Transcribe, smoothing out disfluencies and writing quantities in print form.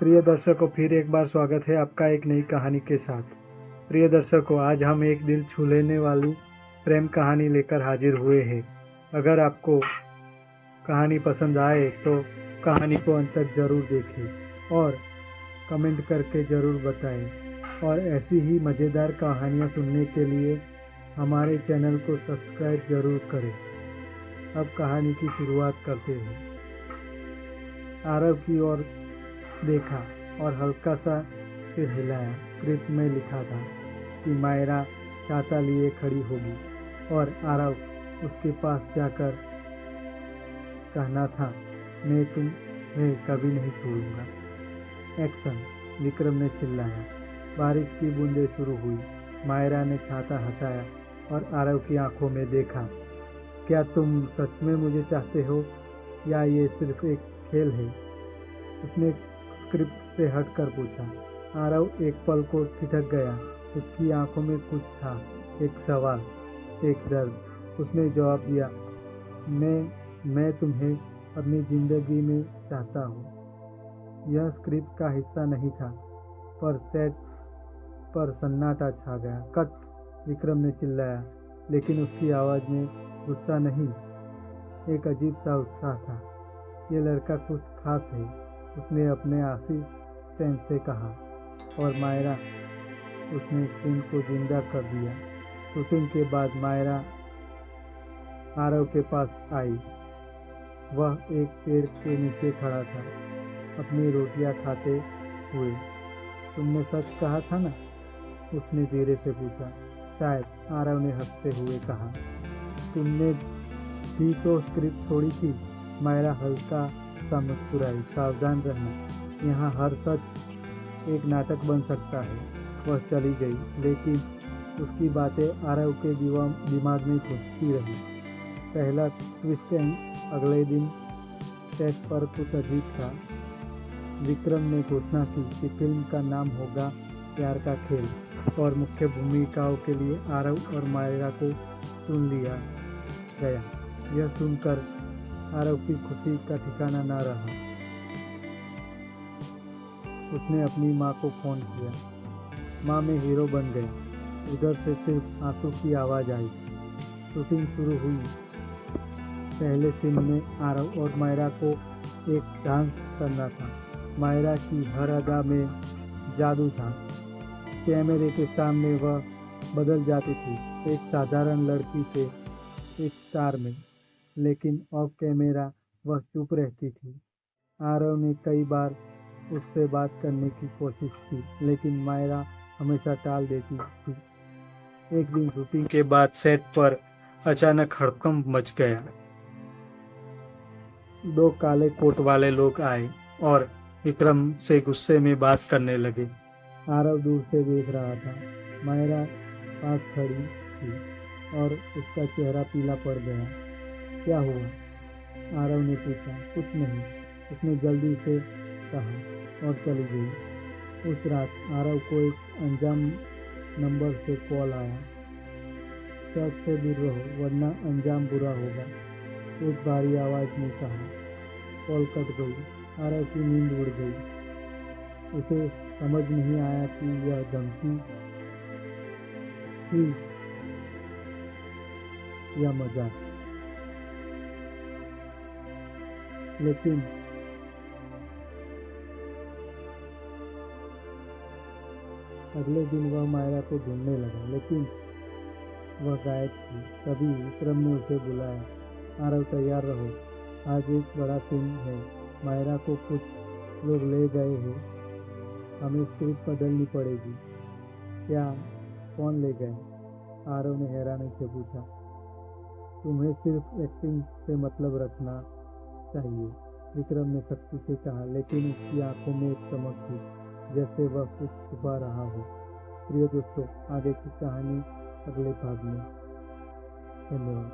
प्रिय दर्शकों, फिर एक बार स्वागत है आपका एक नई कहानी के साथ। प्रिय दर्शकों, आज हम एक दिल छू लेने वाली प्रेम कहानी लेकर हाजिर हुए हैं। अगर आपको कहानी पसंद आए तो कहानी को अंत तक जरूर देखें और कमेंट करके ज़रूर बताएं। और ऐसी ही मज़ेदार कहानियाँ सुनने के लिए हमारे चैनल को सब्सक्राइब ज़रूर करें। अब कहानी की शुरुआत करते हैं। आरव की ओर देखा और हल्का सा सिर हिलाया। स्क्रिप्ट में लिखा था कि मायरा छाता लिए खड़ी होगी और आरव उसके पास जाकर कहना था, मैं तुम्हें कभी नहीं छोड़ूंगा। एक्शन। विक्रम ने चिल्लाया। बारिश की बूंदें शुरू हुई। मायरा ने छाता हटाया और आरव की आंखों में देखा। क्या तुम सच में मुझे चाहते हो या ये सिर्फ एक खेल है? उसने स्क्रिप्ट से हटकर पूछा। आरव एक पल को ठिठक गया। उसकी आंखों में कुछ था, एक सवाल, एक दर्द। उसने जवाब दिया, मैं तुम्हें अपनी जिंदगी में चाहता हूँ। यह स्क्रिप्ट का हिस्सा नहीं था, पर सेट पर सन्नाटा छा गया। कट! विक्रम ने चिल्लाया, लेकिन उसकी आवाज में गुस्सा नहीं, एक अजीब सा उत्साह था। ये लड़का कुछ खास है, उसने अपने असिस्टेंट से कहा। और मायरा, उसने सीन को जिंदा कर दिया। शूटिंग के बाद मायरा आरव के पास आई। वह एक पेड़ के नीचे खड़ा था, अपनी रोटियां खाते हुए। तुमने सच कहा था ना? उसने धीरे से पूछा। शायद, आरव ने हंसते हुए कहा। तुमने भी तो स्क्रिप्ट छोड़ी थी। मायरा हल्का सा मुस्कुराई। सावधान रहना, यहाँ हर सच एक नाटक बन सकता है। वह चली गई, लेकिन उसकी बातें आरव के दिमाग में घुसती रही। पहला ट्विस्ट अगले दिन सेट पर कुछ अजीब था। विक्रम ने घोषणा की कि फिल्म का नाम होगा प्यार का खेल और मुख्य भूमिकाओं के लिए आरव और मायरा को चुन लिया गया। यह सुनकर आरव की खुशी का ठिकाना न रहा। उसने अपनी माँ को फोन किया। माँ, मैं हीरो बन गया। उधर से सिर्फ आंसू की आवाज़ आई। शूटिंग शुरू हुई। पहले सीन में आरव और मायरा को एक डांस करना था। मायरा की हर अदा में जादू था। कैमरे के सामने वह बदल जाती थी, एक साधारण लड़की से एक स्टार में। लेकिन ऑफ कैमरा वह चुप रहती थी। आरव ने कई बार उससे बात करने की कोशिश की, लेकिन मायरा हमेशा टाल देती थी। एक दिन शूटिंग के बाद सेट पर अचानक हड़कंप मच गया। दो काले कोट वाले लोग आए और विक्रम से गुस्से में बात करने लगे। आरव दूर से देख रहा था। मायरा पास खड़ी थी और उसका चेहरा पीला पड़ गया। क्या हुआ? आरव ने पूछा। कुछ नहीं, उसने जल्दी से कहा और चली गई। उस रात आरव को एक अनजान नंबर से कॉल आया। सच से दूर रहो वरना अंजाम बुरा होगा, एक भारी आवाज ने कहा। कॉल कट गई। आरव की नींद उड़ गई। उसे समझ नहीं आया कि यह धमकी थी या मजाक। लेकिन अगले दिन वह मायरा को ढूंढने लगा, लेकिन वह गायब थी। तभी विक्रम ने उसे बुलाया। आरव, तैयार रहो, आज एक बड़ा सीन है। मायरा को कुछ लोग ले गए हैं, हमें स्क्रिप्ट बदलनी पड़ेगी। क्या? कौन ले गए? आरव ने हैरानी से पूछा। तुम्हें सिर्फ एक्टिंग से मतलब रखना चाहिए, विक्रम ने सख्ती से कहा, लेकिन उसकी आंखों में एक चमक थी, जैसे वह कुछ छुपा रहा हो। प्रिय दोस्तों, आगे की कहानी अगले भाग में। धन्यवाद।